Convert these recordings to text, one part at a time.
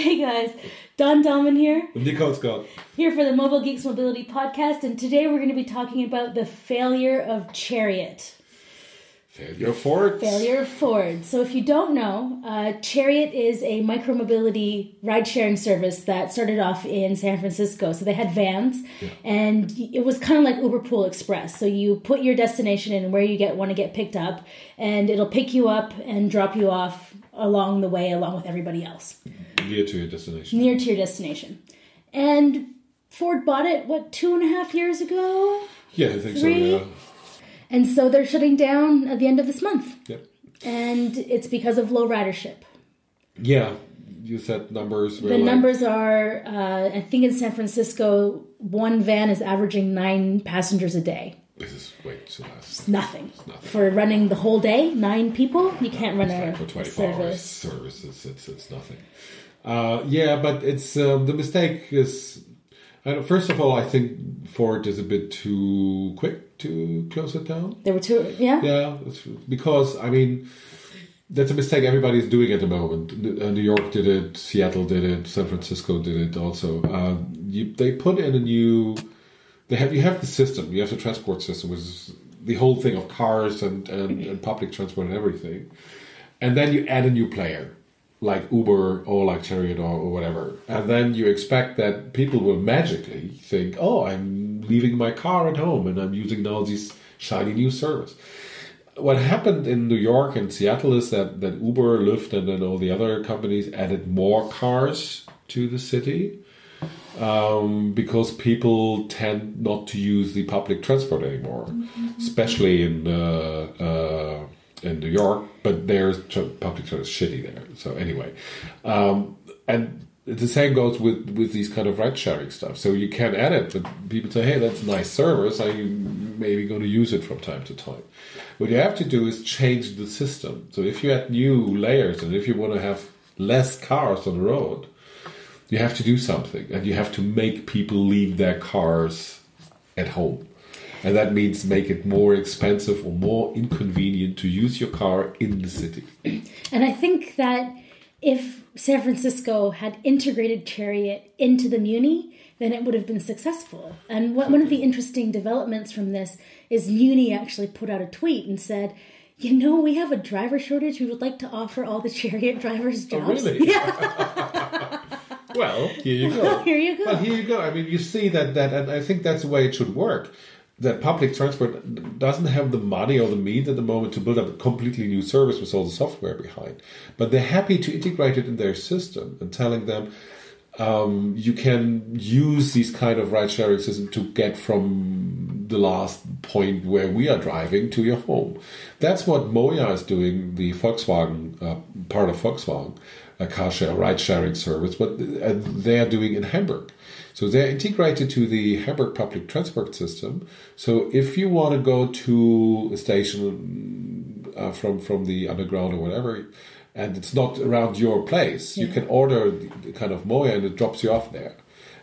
Hey guys, Don Dalman here. Nicole Scott. Here for the Mobile Geeks Mobility Podcast, and today we're going to be talking about the failure of Chariot. Failure of Ford. Failure of Ford. So if you don't know, Chariot is a micromobility ride-sharing service that started off in San Francisco. So they had vans, and it was kind of like Uber Pool Express. So you put your destination in where you want to get picked up, and it'll pick you up and drop you off along the way, along with everybody else. Near to your destination. Near to your destination. And Ford bought it, 2.5 years ago? Yeah, I think 3? So, yeah. And so they're shutting down at the end of this month. Yep. And it's because of low ridership. Yeah, you said numbers. The numbers are, I think in San Francisco, one van is averaging 9 passengers a day. This is way too less. It's nothing. For running the whole day, 9 people, you can't run a for 24 service. Hours service, it's nothing. Yeah, but it's the mistake is. First of all, I think Ford is a bit too quick to close it down. There were 2, yeah? Yeah, because, that's a mistake everybody's doing at the moment. New York did it, Seattle did it, San Francisco did it also. They put in a new... You have the system, you have the transport system, which is the whole thing of cars and public transport and everything. And then you add a new player, like Uber or like Chariot or whatever. And then you expect that people will magically think, oh, I'm leaving my car at home and I'm using now this shiny new service. What happened in New York and Seattle is that Uber, Lyft, and then all the other companies added more cars to the city because people tend not to use the public transport anymore, especially in New York, but there's public transport is shitty there. So anyway, and the same goes with these kind of ride-sharing stuff. So you can add it, but people say, hey, that's a nice service. I'm maybe going to use it from time to time. What you have to do is change the system. So if you add new layers and if you want to have less cars on the road, you have to do something. And you have to make people leave their cars at home. And that means make it more expensive or more inconvenient to use your car in the city. And I think that if San Francisco had integrated Chariot into the Muni, then it would have been successful. And one of the interesting developments from this is Muni actually put out a tweet and said, we have a driver shortage. We would like to offer all the Chariot drivers jobs. Oh, really? Yeah. Well, here you go. Here you go. Well, here you go. You see that, and I think that's the way it should work. That public transport doesn't have the money or the means at the moment to build up a completely new service with all the software behind. But they're happy to integrate it in their system and telling them you can use these kind of ride-sharing system to get from the last point where we are driving to your home. That's what Moja is doing, the Volkswagen, part of Volkswagen, a ride-sharing service, but they are doing in Hamburg. So they're integrated to the Hamburg public transport system. So if you want to go to a station from the underground or whatever, and it's not around your place, you can order the kind of Moja and it drops you off there.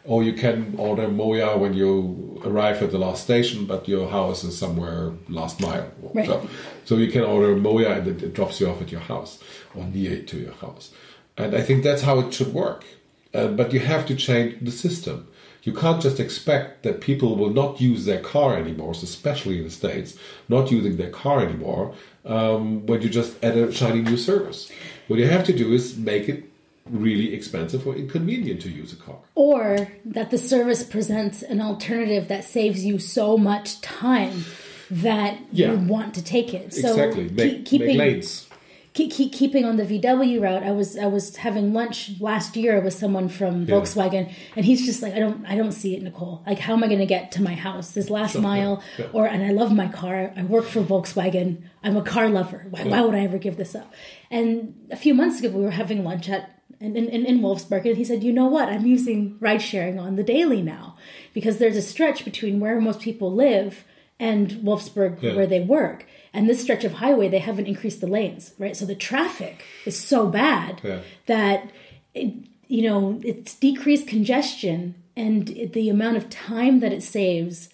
Or you can order Moja when you arrive at the last station, but your house is somewhere last mile. Right. So you can order Moja and it drops you off at your house or near to your house. And I think that's how it should work. But you have to change the system. You can't just expect that people will not use their car anymore, especially in the States, not using their car anymore, when you just add a shiny new service. What you have to do is make it really expensive or inconvenient to use a car. Or that the service presents an alternative that saves you so much time that you want to take it. So exactly. Make lanes. Keeping on the VW route, I was having lunch last year with someone from Volkswagen, and he's just like, I don't see it, Nicole. Like, how am I going to get to my house? This last mile, and I love my car. I work for Volkswagen. I'm a car lover. Why would I ever give this up? And a few months ago, we were having lunch in Wolfsburg, and he said, you know what? I'm using ride sharing on the daily now because there's a stretch between where most people live and Wolfsburg where they work. And this stretch of highway, they haven't increased the lanes, right? So the traffic is so bad that, it's decreased congestion and the amount of time that it saves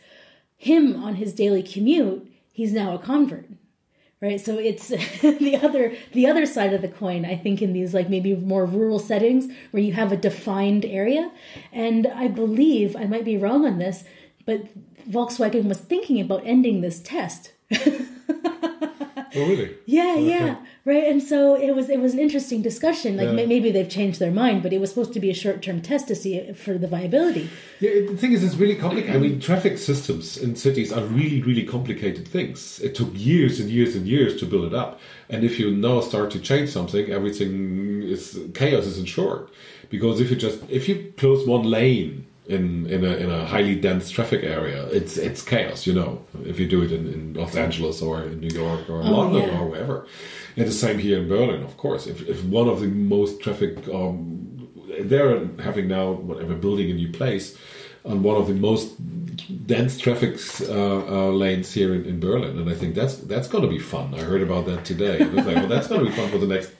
him on his daily commute, he's now a convert, right? So it's the other side of the coin, I think, in these like maybe more rural settings where you have a defined area. And I believe, I might be wrong on this, but Volkswagen was thinking about ending this test. Oh, really? Yeah, yeah, right. And so it was an interesting discussion. Like maybe they've changed their mind, but it was supposed to be a short-term test to see for the viability. Yeah, the thing is, it's really complicated. I mean, traffic systems in cities are really, really complicated things. It took years and years and years to build it up. And if you now start to change something, chaos is ensured. Because if you close one lane in a highly dense traffic area, it's chaos, you know, if you do it in Los Angeles or in New York or London or wherever. And the same here in Berlin, of course. If one of the most traffic, they're having now, whatever, building a new place on one of the most dense traffic lanes here in Berlin. And I think that's going to be fun. I heard about that today. I was like, well, that's going to be fun for the next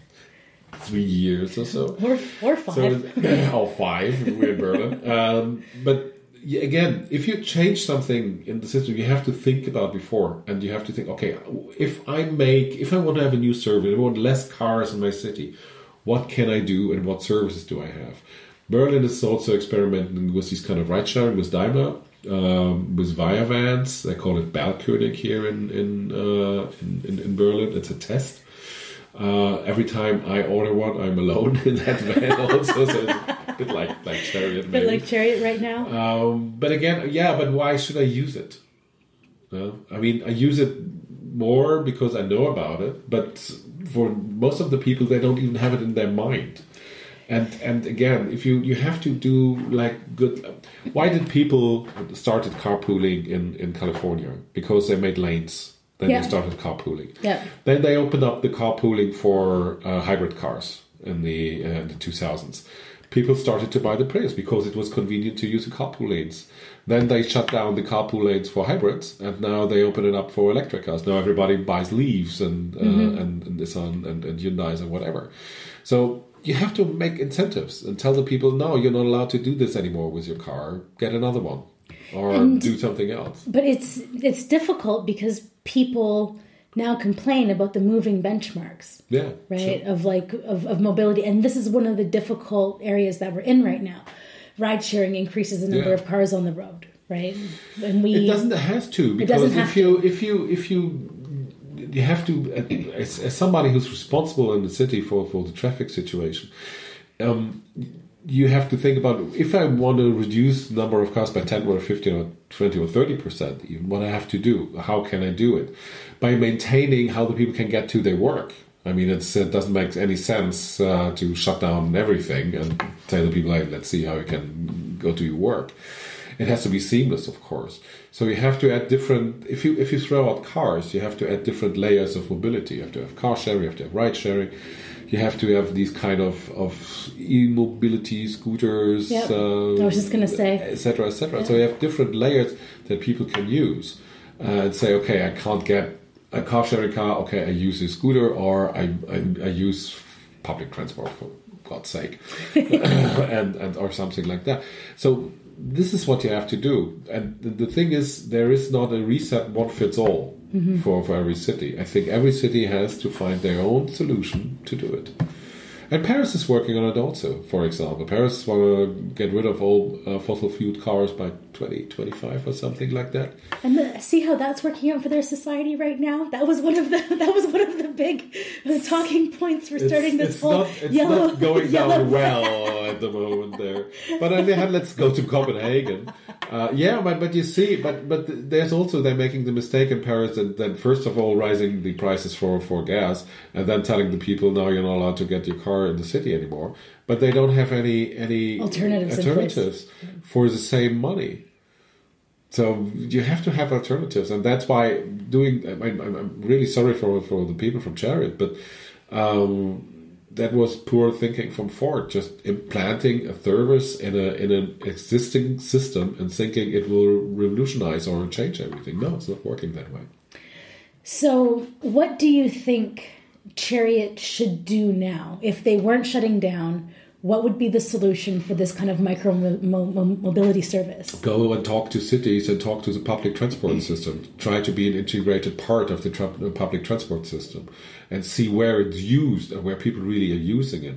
3 years or so. Or 5. Or 5, we're in Berlin. But again, if you change something in the system, you have to think about before. And you have to think, okay, if I want to have a new service, I want less cars in my city, what can I do and what services do I have? Berlin is also experimenting with these kind of ride sharing with Daimler, with Via vans. They call it Balkönig here in Berlin. It's a test. Every time I order one, I'm alone in that van also, so it's a bit like Chariot. Maybe. But like Chariot right now? But again, but why should I use it? I mean, I use it more because I know about it, but for most of the people, they don't even have it in their mind. And again, if you have to do like good... Why did people started carpooling in California? Because they made lanes. Then they started carpooling. Yeah. Then they opened up the carpooling for hybrid cars in the 2000s. People started to buy the Prius because it was convenient to use the carpool lanes. Then they shut down the carpool lanes for hybrids, and now they open it up for electric cars. Now everybody buys Leafs and Nissan and Hyundais and whatever. So you have to make incentives and tell the people, no, you're not allowed to do this anymore with your car. Get another one. Or do something else. But it's difficult because people now complain about the moving benchmarks. Yeah. Right? Sure. Of mobility. And this is one of the difficult areas that we're in right now. Ride sharing increases the number of cars on the road, right? And it doesn't have to, because if you have to, as somebody who's responsible in the city for the traffic situation, you have to think about, if I want to reduce the number of cars by 10 or 15 or 20 or 30%, even what I have to do, how can I do it? By maintaining how the people can get to their work. I mean, it doesn't make any sense to shut down everything and tell the people, like, let's see how you can go to your work. It has to be seamless, of course. So you have to add different, if you throw out cars, you have to add different layers of mobility. You have to have car sharing, you have to have ride sharing. You have to have these kind of e-mobility scooters. Yep. I was just going to say. Et cetera, et cetera. Yeah. So you have different layers that people can use. And say, okay, I can't get a car sharing car. Okay, I use a scooter, or I use public transport, for God's sake. and or something like that. So this is what you have to do. And the thing is, there is not a reset one fits all. Mm-hmm. For every city. I think every city has to find their own solution to do it. And Paris is working on it also, for example. Paris want to get rid of all fossil fuel cars by 2025 or something like that. And see how that's working out for their society right now? That was one of the big talking points for starting this whole yellow. Not going down well at the moment there. But on the other hand, let's go to Copenhagen. But you see, but there's also, they're making the mistake in Paris that first of all raising the prices for gas, and then telling the people, no, you're not allowed to get your car in the city anymore. But they don't have any alternatives for the same money. So you have to have alternatives, and that's why I'm really sorry for the people from Chariot, but that was poor thinking from Ford, just implanting a service in an existing system and thinking it will revolutionize or change everything. No, it's not working that way. So what do you think Chariot should do now? If they weren't shutting down, what would be the solution for this kind of micro mobility service? Go and talk to cities and talk to the public transport system. Try to be an integrated part of the public transport system and see where it's used and where people really are using it.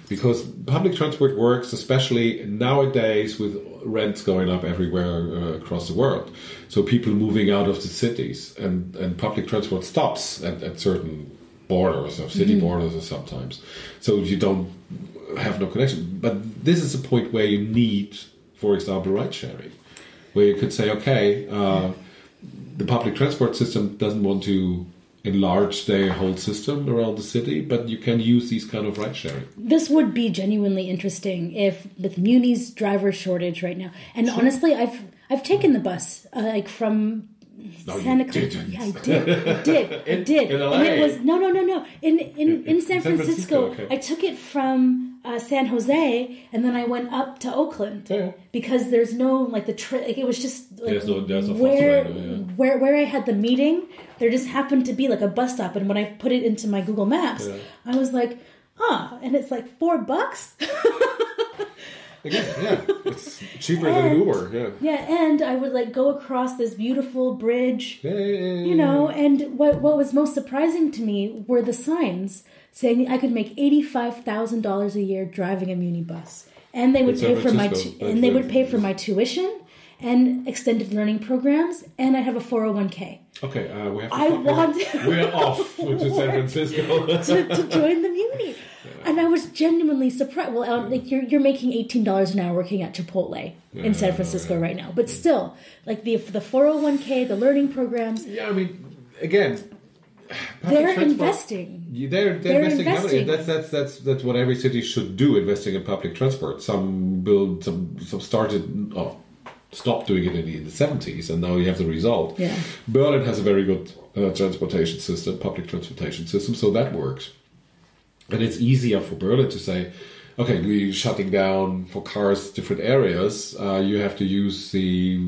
Because public transport works, especially nowadays with rents going up everywhere across the world. So people moving out of the cities and public transport stops at certain borders of city borders or sometimes. So you don't have no connection. But this is a point where you need, for example, ride sharing, where you could say, okay, the public transport system doesn't want to enlarge their whole system around the city, but you can use these kind of ride sharing. This would be genuinely interesting if with Muni's driver shortage right now. And honestly, I've taken the bus from Santa Clara. Yeah, I did. In LA. And it was no. In San Francisco. Okay. I took it from San Jose, and then I went up to Oakland because there's no it was just there's no where I had the meeting. There just happened to be a bus stop, and when I put it into my Google Maps, I was like, and it's like $4. Again, it's cheaper than an Uber. And I would go across this beautiful bridge, and what was most surprising to me were the signs saying I could make $85,000 a year driving a Muni bus, and they would pay for my tuition and extended learning programs, and I have a 401k. Okay, we have to we're off to San Francisco to join the Muni. And I was genuinely surprised. Well, you're making $18 an hour working at Chipotle in San Francisco right now, but still, the 401k, the learning programs. Yeah, I mean, again, they're investing. They're investing. That's what every city should do. Investing in public transport. Some started. Stopped doing it in the 70s, and now you have the result. Yeah. Berlin has a very good transportation system, public transportation system, so that works. And it's easier for Berlin to say, okay, we're shutting down for cars different areas. You have to use the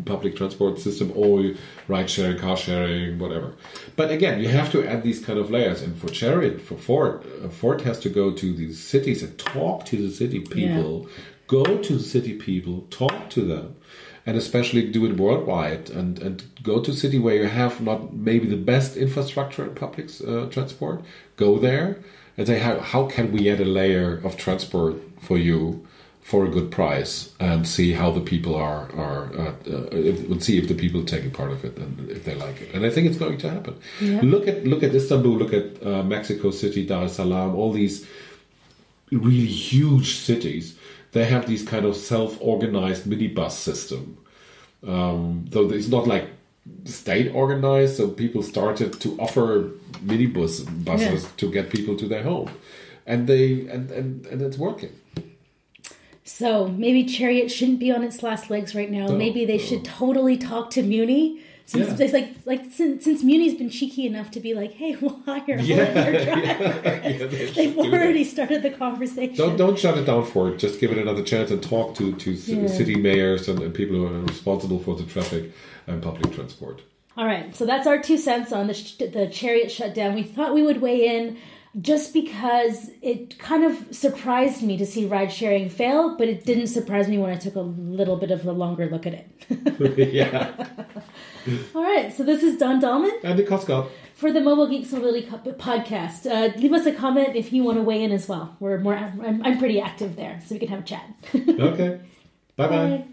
public transport system or ride sharing, car sharing, whatever. But again, you have to add these kind of layers. And for Chariot, for Ford has to go to these cities and talk to the city people. Yeah. Go to the city people, talk to them, and especially do it worldwide. And go to a city where you have not maybe the best infrastructure in public transport. Go there and say, how can we add a layer of transport for you for a good price, and see how the people see if the people are taking part of it and if they like it. And I think it's going to happen. Yeah. Look at Istanbul, look at Mexico City, Dar es Salaam, all these really huge cities. They have these kind of self-organized minibus system. Though it's not like state organized, so people started to offer buses to get people to their home, and it's working. So maybe Chariot shouldn't be on its last legs right now. Maybe they should totally talk to Muni. Since since Muni's been cheeky enough to be like, hey, we'll hire all of your drivers. They've already started the conversation. Don't shut it down for it. Just give it another chance and talk to city mayors and people who are responsible for the traffic and public transport. All right, so that's our 2 cents on the Chariot shutdown. We thought we would weigh in just because it kind of surprised me to see ride sharing fail, but it didn't surprise me when I took a little bit of a longer look at it. Yeah. All right, so this is Don Dahlman. And Nick Koskop. For the Mobile Geeks Mobility Podcast. Leave us a comment if you want to weigh in as well. I'm pretty active there, so we can have a chat. Okay. Bye-bye. Bye.